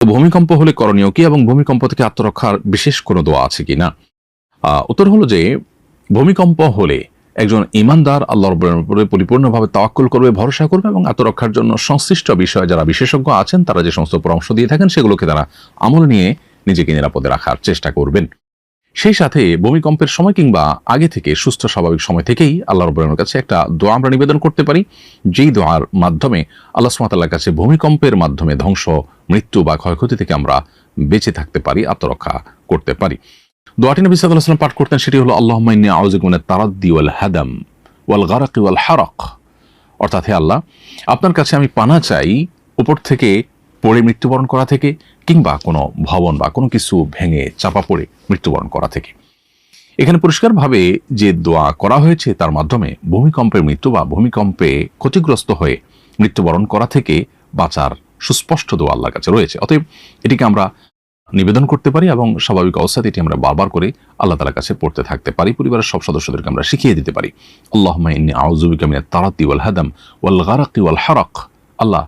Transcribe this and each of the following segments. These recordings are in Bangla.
তো ভূমিকম্প হলে করণীয় কি এবং ভূমিকম্প থেকে আত্মরক্ষার বিশেষ কোনো দোয়া আছে কিনা? উত্তর হলো যে ভূমিকম্প হলে একজন ঈমানদার আল্লাহর উপরে পরিপূর্ণভাবে তাওয়াক্কুল করবে, ভরসা করবে এবং আত্মরক্ষার জন্য সংশ্লিষ্ট বিষয়ে যারা বিশেষজ্ঞ আছেন তারা যে সমস্ত পরামর্শ দিয়ে থাকেন সেগুলোকে তারা আমল নিয়ে নিজেকে নিরাপদে রাখার চেষ্টা করবেন। সেই সাথে ভূমিকম্পের সময় কিংবা আগে থেকে সুস্থ স্বাভাবিক সময় থেকেই আল্লাহ রাব্বুল আলামিনের কাছে একটা দোয়া আমরা নিবেদন করতে পারি, যেই দোয়ার মাধ্যমে আল্লাহ সুবহানাহু ওয়া তাআলার কাছে ভূমিকম্পের মাধ্যমে ধ্বংস, মৃত্যু বা ক্ষয়ক্ষতি থেকে আমরা বেঁচে থাকতে পারি, আত্মরক্ষা করতে পারি। দোয়াটি নবী সাল্লাল্লাহু আলাইহি ওয়াসাল্লাম পাঠ করতেন, সেটি হলো আল্লাহুম্মা ইন্নী আউযু বিকা মিনাত তারাদ্দি ওয়াল হাদাম ওয়াল গারাকি ওয়াল হারাক। অর্থাৎ, হে আল্লাহ, আপনার কাছে আমি পানা চাই উপর থেকে পড়ে মৃত্যুবরণ করা থেকে, কিংবা কোনো ভবন বা কোনো কিছু ভেঙে চাপা পড়ে মৃত্যুবরণ করা থেকে। এখানে পরিষ্কারভাবে যে দোয়া করা হয়েছে তার মাধ্যমে ভূমিকম্পের মৃত্যু বা ভূমিকম্পে ক্ষতিগ্রস্ত হয়ে মৃত্যুবরণ করা থেকে বাঁচার সুস্পষ্ট দোয়া আল্লাহর কাছে রয়েছে। অতএব এটিকে আমরা নিবেদন করতে পারি এবং স্বাভাবিক অবস্থাতে এটি আমরা বারবার করে আল্লাহ তাআলার কাছে পড়তে থাকতে পারি। পরিবারের সব সদস্যদেরকে আমরা শিখিয়ে দিতে পারি, আল্লাহুম্মা ইন্নী আউযু বিকা মিনাত তারাদ্দি ওয়াল হাদাম ওয়াল গারাকি ওয়াল হারাক। আল্লাহ,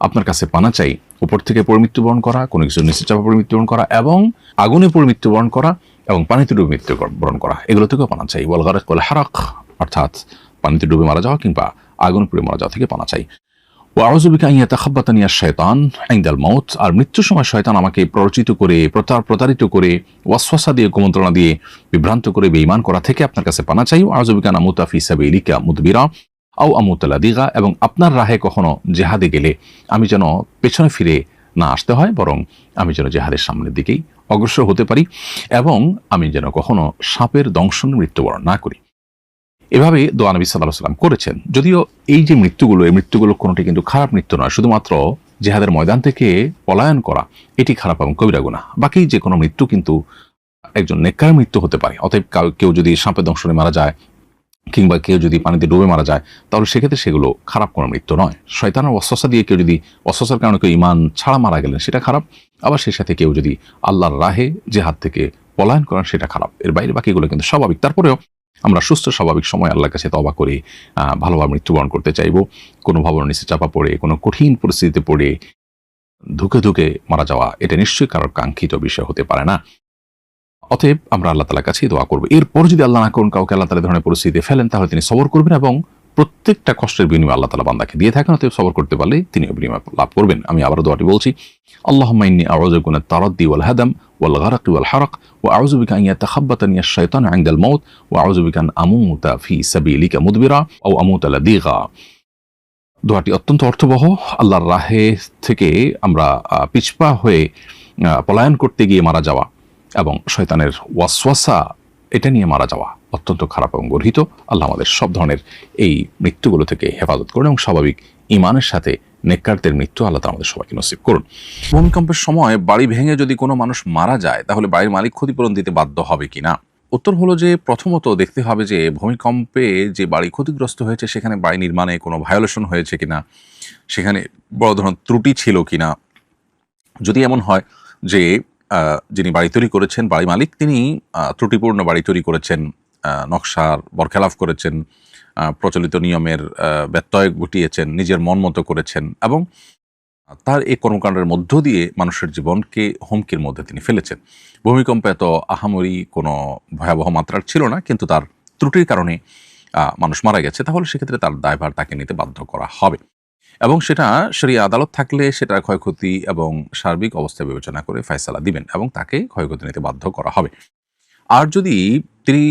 আপনার কাছে পানা চাই উপর থেকে পড়ে মৃত্যুবরণ করা, কোনো কিছু নিচে চাপা পড়ে মৃত্যুবরণ করা এবং আগুনে পড়ে মৃত্যুবরণ করা এবং পানিতে ডুবে মৃত্যুবরণ করা, এগুলো থেকেও পানা চাই। ওয়াল গারাক ওয়াল হারাক, অর্থাৎ পানিতে ডুবে মারা যাওয়া কিংবা আগুনে পুড়ে মারা যাওয়া থেকে পানা চাই। ওয়া আউযু বিকা আন ইয়াতাখাব্বাতানি আশ-শায়তান ইনদাল মাউত, আর মৃত্যুর সময় শয়তান আমাকে প্ররোচিত করে, প্রতারিত করে, ওয়াসওয়াসা দিয়ে, কুমন্ত্রণা দিয়ে বিভ্রান্ত করে বেঈমান করা থেকে আপনার কাছে পানা চাই। ওয়া আউযু বিকা আন আমুতা ফি সাবিলিকা মুদবিরা আও আমুতা লাদিগা, এবং আপনার রাহে কখনো জিহাদে গেলে আমি যেন পেছনে ফিরে না আসতে হয়, বরং আমি যেন জিহাদের সামনের দিকেই অগ্রসর হতে পারি এবং আমি যেন কখনো সাপের দংশনে মৃত্যুবরণ না করি। এভাবে দোয়া নবী সাল্লাল্লাহু আলাইহি ওয়াসাল্লাম করেছেন। যদিও এই যে মৃত্যুগুলো, এই মৃত্যুগুলো কোনোটি কিন্তু খারাপ মৃত্যু নয়, শুধুমাত্র জিহাদের ময়দান থেকে পলায়ন করা এটি খারাপ এবং কবিরা গুনাহ। বাকি যে কোনো মৃত্যু কিন্তু একজন নেককারের মৃত্যু হতে পারে। অতএব কেউ যদি সাপের দংশনে মারা যায় কিংবা কেউ যদি পানিতে ডুবে মারা যায়, তাহলে সেক্ষেত্রে সেগুলো খারাপ কোনো মৃত্যু নয়। শয়তানের ওয়াসওয়াসা দিয়ে কেউ যদি, ওয়াসওয়াসার কারণে কেউ ঈমান ছাড়া মারা গেলেন, সেটা খারাপ। আবার সেই সাথে কেউ যদি আল্লাহর রাহে জিহাদ থেকে পলায়ন করেন, সেটা খারাপ। এর বাইরে বাকিগুলো কিন্তু স্বাভাবিক। তারপরেও আমরা সুস্থ স্বাভাবিক সময় আল্লাহর কাছে তওবা করে ভালোভাবে মৃত্যুবরণ করতে চাইব। কোনো ভবনের নিচে চাপা পড়ে, কোনো কঠিন পরিস্থিতিতে পড়ে ধুকে ধুকে মারা যাওয়া, এটা নিশ্চয়ই কারোর কাঙ্ক্ষিত বিষয় হতে পারে না। অতএব আমরা আল্লাহ তাআলার কাছেই দোয়া করব। এরপর যদি আল্লাহ না করুন কাউকে আল্লাহ তাআলা ধরনের পরিস্থিতিতে ফেলেন, তাহলে তিনি সবর করবেন এবং প্রত্যেকটা কষ্টের বিনিময় আল্লাহ তাআলা বান্দাকে দিয়ে থাকেন। অতএব সবর করতে পারলে তিনিও বিনিময় লাভ করবেন। আমি আবারও দোয়াটি বলছি, আল্লাহুম্মা ইন্নী আউযু বিকা মিনাত তারাদ্দি ওয়াল হাদাম ওয়াল গারাকি ওয়াল হারাক ওয়া আউযু বিকা আন ইয়াতাখাব্বাতানি আশ-শায়তানু ইনদাল মাউত ওয়া আউযু বিকা আন আমুতা ফি সাবিলিকা মুদবিরা আও আমুতা লাদিগা। দোয়াটি অত্যন্ত অর্থবহ। আল্লাহর রাহে থেকে আমরা পিছপা হয়ে পলায়ন করতে গিয়ে মারা যাওয়া এবং শয়তানের ওয়াসওয়াসা এটা নিয়ে মারা যাওয়া অত্যন্ত খারাপ এবং গর্হিত। আল্লাহ আমাদের সব ধরনের এই মৃত্যুগুলো থেকে হেফাজত করুন এবং স্বাভাবিক ঈমানের সাথে নেককারদের মৃত্যু আল্লাহ আমাদের সবাইকে নসিব করুন। ভূমিকম্পের সময় বাড়ি ভেঙে যদি কোনো মানুষ মারা যায়, তাহলে বাড়ির মালিক ক্ষতিপূরণ দিতে বাধ্য হবে কিনা? উত্তর হলো যে প্রথমত দেখতে হবে যে ভূমিকম্পে যে বাড়ি ক্ষতিগ্রস্ত হয়েছে সেখানে বাড়ি নির্মাণে কোনো ভায়োলেশন হয়েছে কিনা, সেখানে বড় ধরনের ত্রুটি ছিল কিনা। যদি এমন হয় যে যিনি বাড়ি তৈরি করেছেন, বাড়ি মালিক, তিনি ত্রুটিপূর্ণ বাড়ি তৈরি করেছেন, নকশার বরখেলাফ করেছেন, প্রচলিত নিয়মের ব্যত্যয় ঘটিয়েছেন, নিজের মন মতো করেছেন এবং তার এই কর্মকাণ্ডের মধ্য দিয়ে মানুষের জীবনকে হুমকির মধ্যে তিনি ফেলেছেন। ভূমিকম্প এত আহামরি কোনো ভয়াবহ মাত্রার ছিল না, কিন্তু তার ত্রুটির কারণে মানুষ মারা গেছে, তাহলে সেক্ষেত্রে তার দায়ভার তাকে নিতে বাধ্য করা হবে এবং সেটা শরিয়া আদালত থাকলে সেটা ক্ষয়ক্ষতি এবং সার্বিক অবস্থা বিবেচনা করে ফয়সালা দিবেন এবং তাকে ক্ষয়ক্ষতি নিতে বাধ্য করা হবে। আর যদি তিনি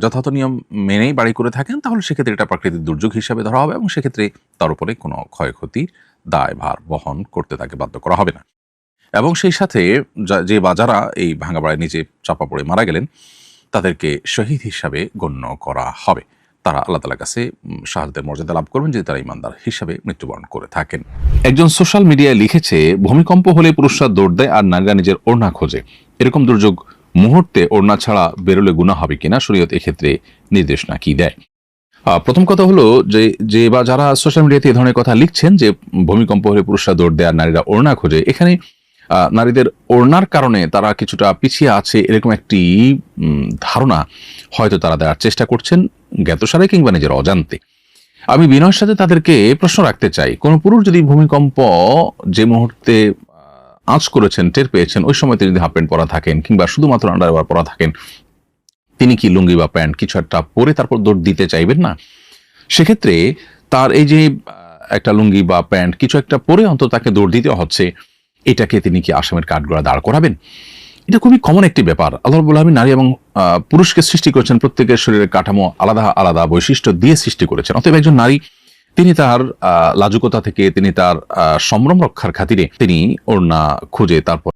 যথাযথ নিয়ম মেনেই বাড়ি করে থাকেন, তাহলে সেক্ষেত্রে এটা প্রাকৃতিক দুর্যোগ হিসাবে ধরা হবে এবং সেক্ষেত্রে তার উপরে কোনো ক্ষয়ক্ষতির দায়ভার বহন করতে তাকে বাধ্য করা হবে না। এবং সেই সাথে যে বা যারা এই ভাঙা বাড়ির নিচে চাপা পড়ে মারা গেলেন, তাদেরকে শহীদ হিসাবে গণ্য করা হবে। তারা আল্লাহ তাআলার কাছে শাহাদাতের মর্যাদা লাভ করবেন যদি তারা ঈমানদার হিসাবে মৃত্যুবরণ করে থাকেন। একজন সোশ্যাল মিডিয়ায় লিখেছে, ভূমিকম্প হলে পুরুষরা দৌড় দেয় আর নারীরা নিজের ওড়না খোঁজে। এরকম দুর্যোগ মুহূর্তে ওড়না ছাড়া বেরোলে গুনাহ হবে কিনা, শরীয়ত এক্ষেত্রে নির্দেশনা কি দেয়? প্রথম কথা হলো যে বা যারা সোশ্যাল মিডিয়াতে এই ধরনের কথা লিখছেন যে ভূমিকম্প হলে পুরুষরা দৌড় দেয় আর নারীরা ওড়না খোঁজে, এখানে নারীদের ওড়নার কারণে তারা কিছুটা পিছিয়ে আছে এরকম একটি ধারণা হয়তো তারা দেওয়ার চেষ্টা করছেন, জ্ঞাতসারে কিংবা নিজের অজান্তে। আমি বিনয়ের সাথে তাদেরকে প্রশ্ন রাখতে চাই, কোন পুরুষ যদি ভূমিকম্প যে মুহূর্তে আঁচ করেছেন, টের পেয়েছেন, ওই সময় তিনি যদি হাফ প্যান্ট পরা থাকেন কিংবা শুধুমাত্র আন্ডারওয়্যার পরা থাকেন, তিনি কি লুঙ্গি বা প্যান্ট কিছু একটা পরে তারপর দৌড় দিতে চাইবেন না? সেক্ষেত্রে তার এই যে একটা লুঙ্গি বা প্যান্ট কিছু একটা পরে অন্তত তাকে দৌড় দিতে হচ্ছে, এটাকে তিনি কি আসামের কাঠগড়া দাঁড় করাবেন? এটা খুবই কমন একটি ব্যাপার। আল্লাহ রাব্বুল আলামিন নারী এবং পুরুষকে সৃষ্টি করেছেন, প্রত্যেকের শরীরের কাঠামো আলাদা আলাদা বৈশিষ্ট্য দিয়ে সৃষ্টি করেছেন। অতএব একজন নারী তিনি তার লাজুকতা থেকে, তিনি তার সম্ভ্রম রক্ষার খাতিরে তিনি ওড়না খুঁজে তারপর